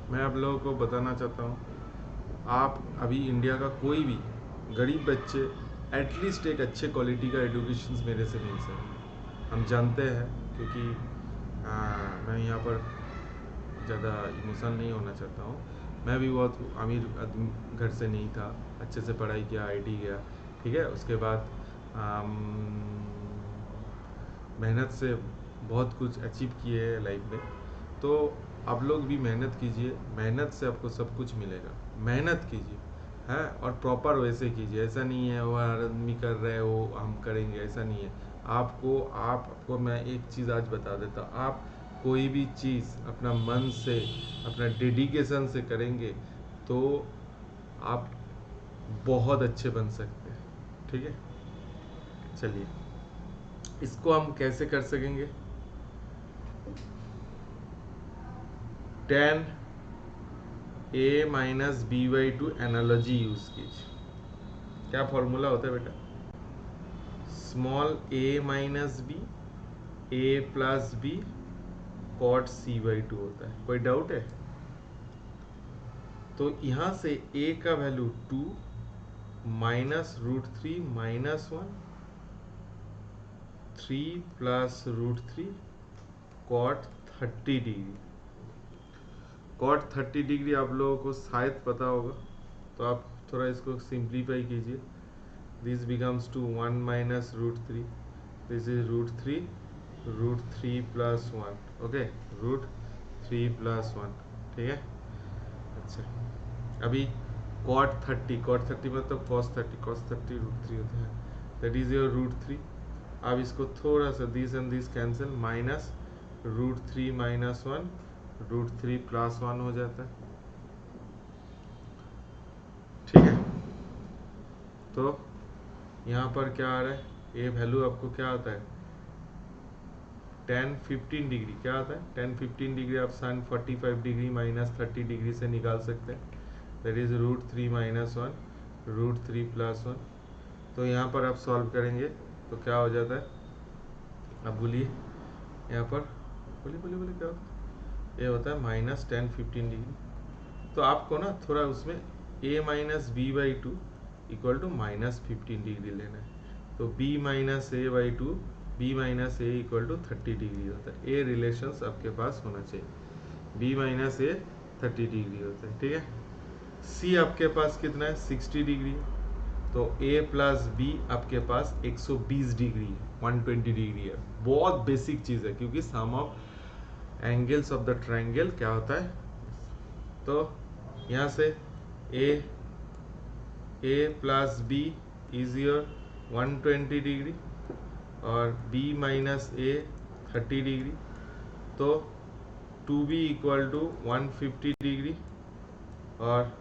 मैं आप लोगों को बताना चाहता हूँ, आप अभी इंडिया का कोई भी गरीब बच्चे एटलीस्ट एक अच्छे क्वालिटी का एजुकेशन मेरे से मिल सके। हम जानते हैं, क्योंकि मैं यहाँ पर ज़्यादा इमोशनल नहीं होना चाहता हूँ। मैं भी बहुत अमीर घर से नहीं था, अच्छे से पढ़ाई किया, आईटी गया, ठीक है। उसके बाद मेहनत से बहुत कुछ अचीव किए है लाइफ में। तो आप लोग भी मेहनत कीजिए, मेहनत से आपको सब कुछ मिलेगा। मेहनत कीजिए, है, और प्रॉपर वैसे कीजिए। ऐसा नहीं है वो हर आदमी कर रहे हैं वो हम करेंगे, ऐसा नहीं है। आपको मैं एक चीज़ आज बता देता हूँ, आप कोई भी चीज़ अपना मन से, अपना डेडिकेशन से करेंगे तो आप बहुत अच्छे बन सकते हैं। ठीक है, चलिए इसको हम कैसे कर सकेंगे। tan a minus B by two analogy use कीजिए। क्या फॉर्मूला होता है बेटा? Small a minus B a plus B cot C by two होता है। कोई डाउट है? तो यहां से a का value 2 minus root 3 minus 1 3 plus root 3 cot 30 degree. Cot 30 degree आप लोगों को शायद पता होगा, तो आप थोड़ा इसको सिंप्लीफाई कीजिए। This becomes to 1 minus root 3, this is root 3 plus 1, okay, root 3 plus 1। ठीक है, अच्छा अभी कॉट 30 मतलब cos 30 रूट 3 होता है, दैट इज योर रूट 3। अब इसको थोड़ा सा this and this cancel, minus root 3 minus 1 root 3 plus 1 हो जाता है। ठीक है, तो यहाँ पर क्या आ रहा है, ये वैल्यू आपको क्या आता है, tan 15 डिग्री। क्या आता है tan 15 डिग्री? आप sin 45 डिग्री माइनस 30 डिग्री से निकाल सकते हैं, that is root 3 minus 1 root 3 plus 1। तो यहाँ पर आप सॉल्व करेंगे तो क्या हो जाता है, अब बोलिए यहाँ पर, बोलिए क्या होता है? ये होता है माइनस tan 15 डिग्री। तो आपको ना थोड़ा उसमें a minus B by two equal to minus 15 degree लेना है। तो b minus A by two, b minus a equal to 30 degree होता है। ए रिलेशंस आपके पास होना चाहिए, b माइनस ए 30 डिग्री होता है। ठीक है, c आपके पास कितना है, 60 डिग्री है, तो a प्लस बी आपके पास 120 डिग्री है, 120 डिग्री है। बहुत बेसिक चीज़ है, क्योंकि sum of angles of the triangle क्या होता है। तो यहाँ से a plus b is your 120 degree और b माइनस ए 30 डिग्री, तो 2b इक्वल टू 150 डिग्री और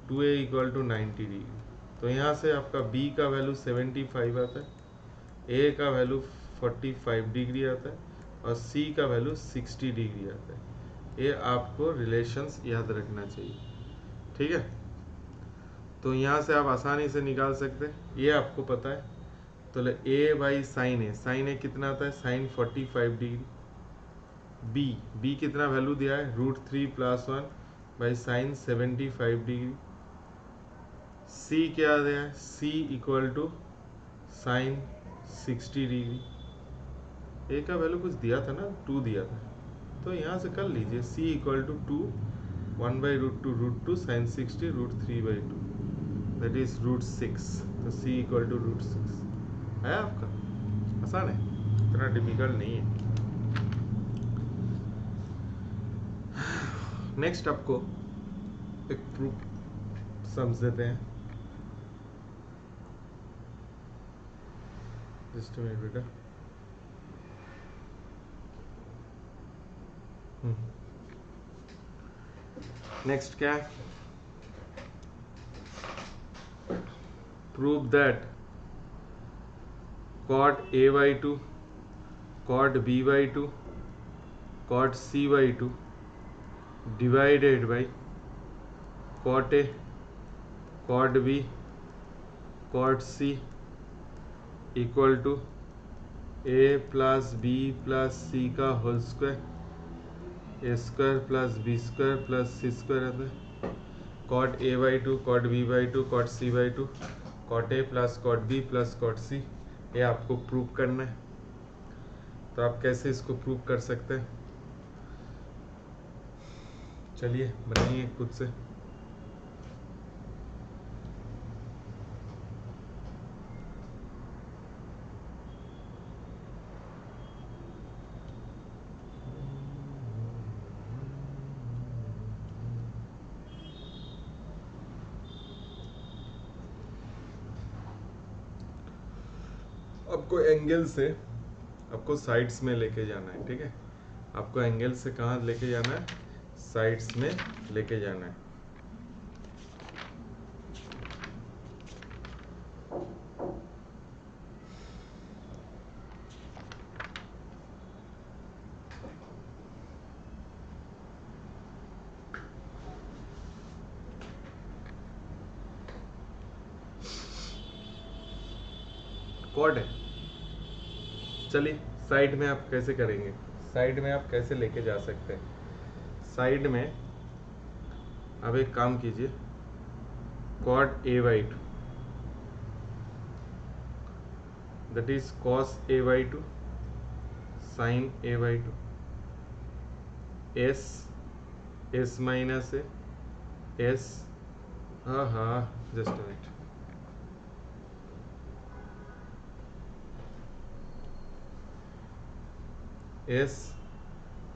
2a इक्वल टू 90 डिग्री। तो यहाँ से आपका b का वैल्यू 75 आता है, a का वैल्यू 45 डिग्री आता है और c का वैल्यू 60 डिग्री आता है। ये आपको रिलेशंस याद रखना चाहिए। ठीक है, तो यहाँ से आप आसानी से निकाल सकते हैं, ये आपको पता है। तो a बाई साइन ए कितना आता है, साइन 45 डिग्री। b कितना वैल्यू दिया है, root 3 plus 1 by sine 75 degree. c क्या दिया है, c equal to sine 60 degree. a का वैल्यू कुछ दिया था ना, 2 दिया था, तो यहाँ से कर लीजिए c equal to 2 1 by root 2 sine 60 root 3 by 2, that is root 6। तो c इक्वल टू रूट 6 है आपका। आसान है, इतना डिफिकल्ट नहीं है। नेक्स्ट आपको एक प्रूफ समझ देते हैं। जस्ट मिनट बेटा। नेक्स्ट क्या है, prove that cot a by 2 cot b by 2 cot c by 2 divided by cot a cot b cot c equal to a plus B plus सी का whole square, a square plus B square plus C square आता है। Cot a by 2 cot b by 2 cot c by 2 cot a plus cot b plus cot c, ये आपको प्रूव करना है। तो आप कैसे इसको प्रूव कर सकते हैं, चलिए बनाइए खुद से। आपको एंगल से आपको साइड्स में लेके जाना है, ठीक है। आपको एंगल से कहाँ लेके जाना है, साइड्स में लेके जाना है। कॉर्ड है। चलिए साइड में आप कैसे करेंगे, साइड में आप कैसे लेके जा सकते हैं। साइड में आप एक काम कीजिए, cot a by two that is cos a by two sine A by two s minus s हाँ just a minute,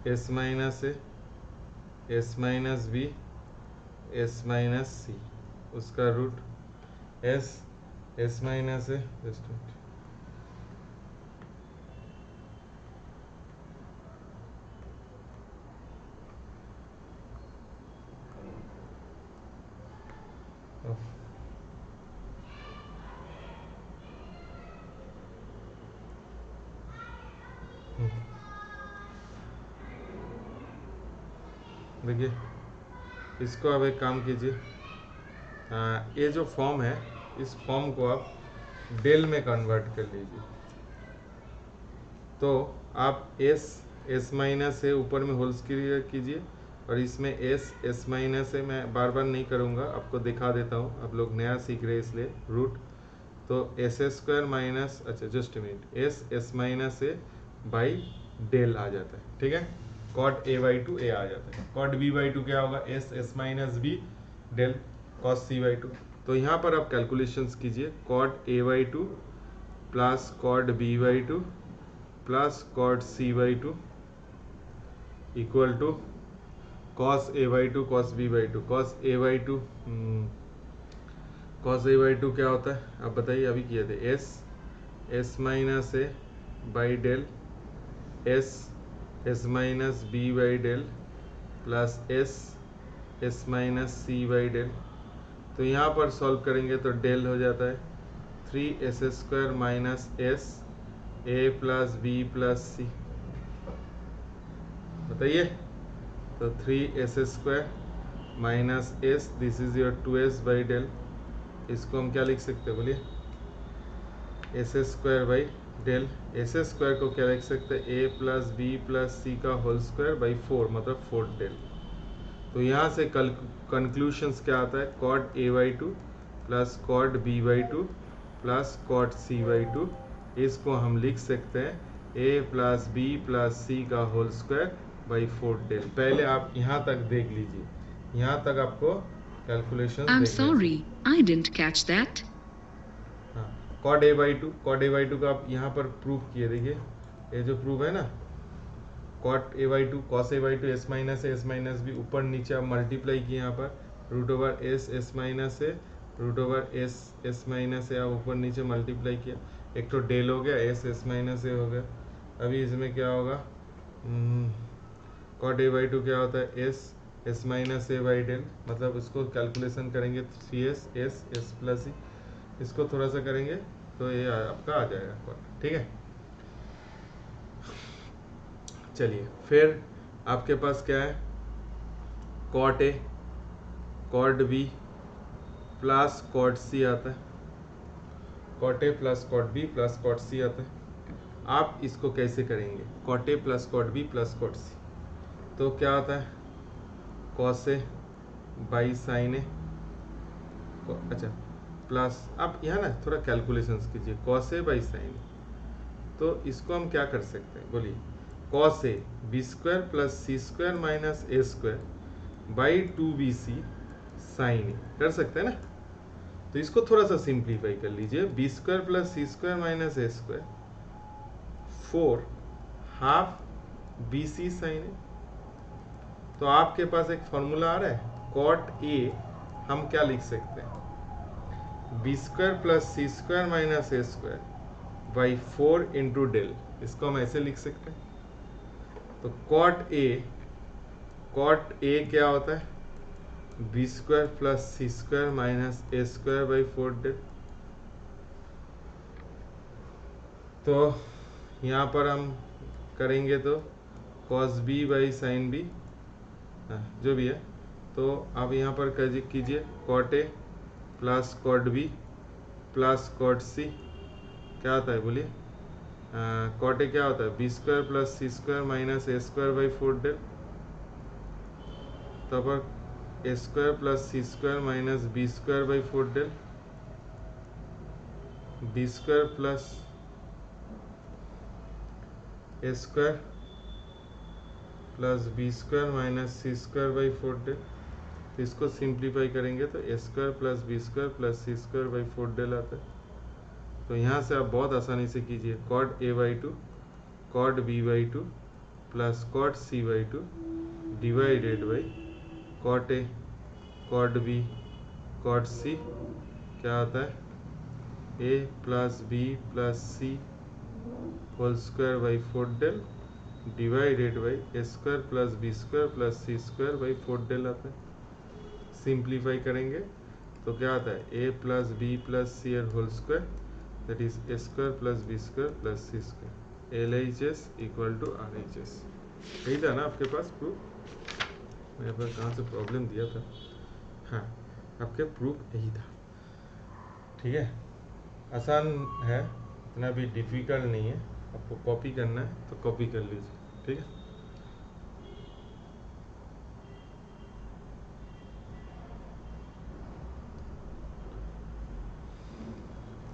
s minus B S minus सी, उसका रूट एस माइनस जस्ट देखिए, इसको अब एक काम कीजिए, ये जो फॉर्म है इस फॉर्म को आप डेल में कन्वर्ट कर लीजिए। तो आप एस माइनस है ऊपर में होल्स क्लियर कीजिए, और इसमें एस माइनस है, मैं बार बार नहीं करूँगा, आपको दिखा देता हूँ, आप लोग नया सीख रहे इसलिए रूट। तो एस स्क्वायर माइनस, अच्छा just minute, s minus A by del आ जाता है, ठीक है। Cot a by two a आ जाता है। कॉट बी बाई टू क्या होगा, s minus b del cos C by two. तो यहाँ पर आप कैलकुलेशंस कीजिए, cot a by two plus cot b by two plus cot C by two equal to cos a by two cos b by two. Cos a by two क्या होता है आप बताइए, अभी किए थे, s minus A by del s minus B by del plus s minus C by del. तो यहाँ पर सॉल्व करेंगे तो डेल हो जाता है 3s square minus s a plus B plus c, बताइए। तो 3s square minus s, this is your 2s by del, इसको हम क्या लिख सकते हैं बोलिए, s square by del. S square को क्या लिख सकते हैं, ए प्लस बी प्लस सी का होल स्क्वायर बाई 4, मतलब 4 डेल। तो यहाँ से कंक्लूशंस क्या आता है, cot a by two plus cot b by two plus cot C by two, इसको हम लिख सकते हैं ए प्लस बी प्लस सी का होल स्क्वायर बाई 4 डेल। पहले आप यहाँ तक देख लीजिए, यहाँ तक आपको calculation. I'm sorry, I didn't catch that. हाँ, कॉट ए बाई टू का आप यहाँ पर प्रूव किए, देखिए ये जो प्रूव है ना, cot a by two cos a by two s minus b, ऊपर नीचे आप मल्टीप्लाई किए यहाँ पर, root over s minus a root over s minus a, आप ऊपर नीचे मल्टीप्लाई किया, एक तो डेल हो गया, एस माइनस ए हो गया। अभी इसमें क्या होगा, कॉट ए बाई टू क्या होता है, S minus A by del, मतलब इसको कैलकुलेशन करेंगे 3s एस प्लस ई, इसको थोड़ा सा करेंगे तो ये आपका आ जाएगा, ठीक है। चलिए फिर आपके पास क्या है, cot a cot b plus cot c आता है, cot a plus cot b plus cot c आता है। आप इसको कैसे करेंगे, cot a plus cot b plus cot c, तो क्या आता है, cos a by sine a, अच्छा प्लस, आप यहाँ ना थोड़ा कैलकुलेशंस कीजिए, cos a by sine a. तो इसको हम क्या कर सकते हैं बोलिए, cos a b square plus C square minus A square by 2bc sine a, कर सकते हैं ना। तो इसको थोड़ा सा सिंप्लीफाई कर लीजिए, b square plus C square minus A square 4 half B C sine a. तो आपके पास एक फॉर्मूला आ रहा है, कॉट ए हम क्या लिख सकते हैं, b square plus C square minus A square by 4 into del, इसको हम ऐसे लिख सकते हैं। तो कॉट ए क्या होता है, b square plus C square minus A square by 4 del. तो यहाँ पर हम करेंगे तो cos b by sine b, जो भी है। तो आप यहाँ पर कीजिए cot a plus cot b plus cot c, क्या आता है बोलिए, कॉट ए क्या होता है, b square plus C square minus A square by 4 del. तो पर a square plus C square minus B square by 4 del, b square plus A square plus B square minus C square by 4 del. तो इसको सिंप्लीफाई करेंगे तो ए square plus B square plus C square by 4 del आता है। तो यहाँ से आप बहुत आसानी से कीजिए cot a by 2 cot b by 2 plus cot C by 2 divided by cot a cot b cot c, क्या आता है ए plus B plus c whole square by 4 del divided by a square plus B square plus C square by 4 del आता है। सिंप्लीफाई करेंगे तो क्या आता है ए plus B plus c whole square, that is a square plus B square plus C square, LHS equal to RHS। यही था ना आपके पास प्रूफ, मेरे पास कहाँ से प्रॉब्लम दिया था, हाँ आपके प्रूफ यही था। ठीक है, आसान है, इतना भी डिफिकल्ट नहीं है। आपको कॉपी करना है तो कॉपी कर लीजिए, ठीक है।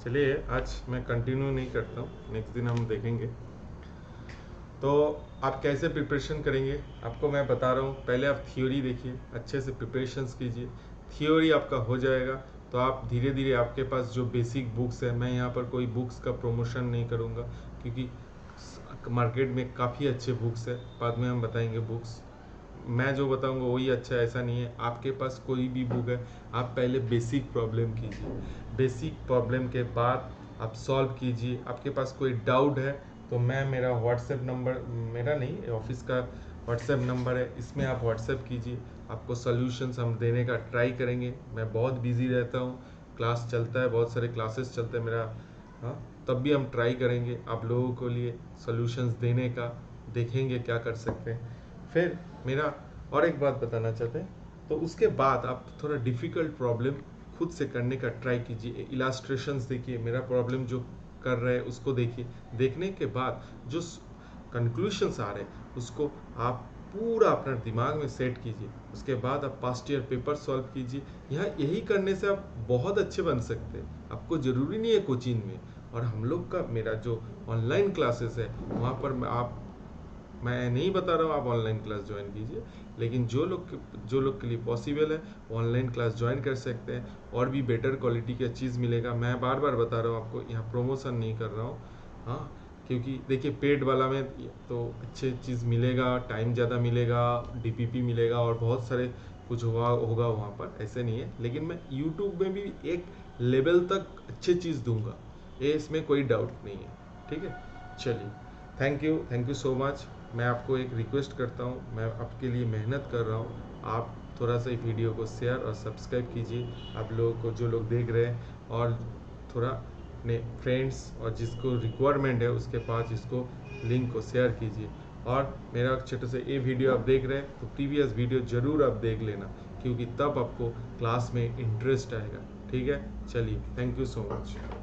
चलिए आज मैं कंटिन्यू नहीं करता हूँ, नेक्स्ट दिन हम देखेंगे। तो आप कैसे प्रिपरेशन करेंगे आपको मैं बता रहा हूँ। पहले आप थ्योरी देखिए, अच्छे से प्रिपरेशंस कीजिए, थ्योरी आपका हो जाएगा तो आप धीरे धीरे आपके पास जो बेसिक बुक्स है, मैं यहाँ पर कोई बुक्स का प्रमोशन नहीं करूँगा क्योंकि मार्केट में काफ़ी अच्छे बुक्स है, बाद में हम बताएंगे बुक्स। मैं जो बताऊंगा वही अच्छा है ऐसा नहीं है। आपके पास कोई भी बुक है, आप पहले बेसिक प्रॉब्लम कीजिए, बेसिक प्रॉब्लम के बाद आप सॉल्व कीजिए। आपके पास कोई डाउट है तो मेरा व्हाट्सएप नंबर, मेरा नहीं ऑफिस का व्हाट्सएप नंबर है, इसमें आप व्हाट्सएप कीजिए, आपको सॉल्यूशंस हम देने का ट्राई करेंगे। मैं बहुत बिजी रहता हूँ, क्लास चलता है, बहुत सारे क्लासेस चलते हैं मेरा, हाँ, तब भी हम ट्राई करेंगे आप लोगों के लिए सॉल्यूशंस देने का, देखेंगे क्या कर सकते हैं। फिर मेरा और एक बात बताना चाहते हैं, तो उसके बाद आप थोड़ा डिफ़िकल्ट प्रॉब्लम खुद से करने का ट्राई कीजिए, इलास्ट्रेशंस देखिए, मेरा प्रॉब्लम जो कर रहे हैं उसको देखिए, देखने के बाद जो कंक्लूशंस आ रहे हैं उसको आप पूरा अपना दिमाग में सेट कीजिए। उसके बाद आप पास्ट ईयर पेपर सॉल्व कीजिए। यहाँ यही करने से आप बहुत अच्छे बन सकते हैं। आपको ज़रूरी नहीं है कोचिंग में, और हम लोग का मेरा जो ऑनलाइन क्लासेस है वहाँ पर मैं नहीं बता रहा हूँ आप ऑनलाइन क्लास ज्वाइन कीजिए, लेकिन जो लोग के लिए पॉसिबल है ऑनलाइन क्लास ज्वाइन कर सकते हैं, और भी बेटर क्वालिटी का चीज़ मिलेगा। मैं बार बार बता रहा हूँ आपको, यहाँ प्रमोशन नहीं कर रहा हूँ, हाँ, क्योंकि देखिए पेड वाला में तो अच्छे चीज़ मिलेगा, टाइम ज़्यादा मिलेगा, DPP मिलेगा और बहुत सारे कुछ होगा वहाँ पर, ऐसे नहीं है। लेकिन मैं यूट्यूब में भी एक लेवल तक अच्छी चीज़ दूंगा, ये इसमें कोई डाउट नहीं है, ठीक है। चलिए, थैंक यू सो मच। मैं आपको एक रिक्वेस्ट करता हूँ, मैं आपके लिए मेहनत कर रहा हूँ, आप थोड़ा सा वीडियो को शेयर और सब्सक्राइब कीजिए, आप लोगों को जो लोग देख रहे हैं, और थोड़ा अपने फ्रेंड्स और जिसको रिक्वायरमेंट है उसके पास इसको लिंक को शेयर कीजिए। और मेरा छोटे से ये वीडियो आप देख रहे हैं तो प्रीवियस वीडियो ज़रूर आप देख लेना, क्योंकि तब आपको क्लास में इंटरेस्ट आएगा, ठीक है। चलिए, थैंक यू सो मच।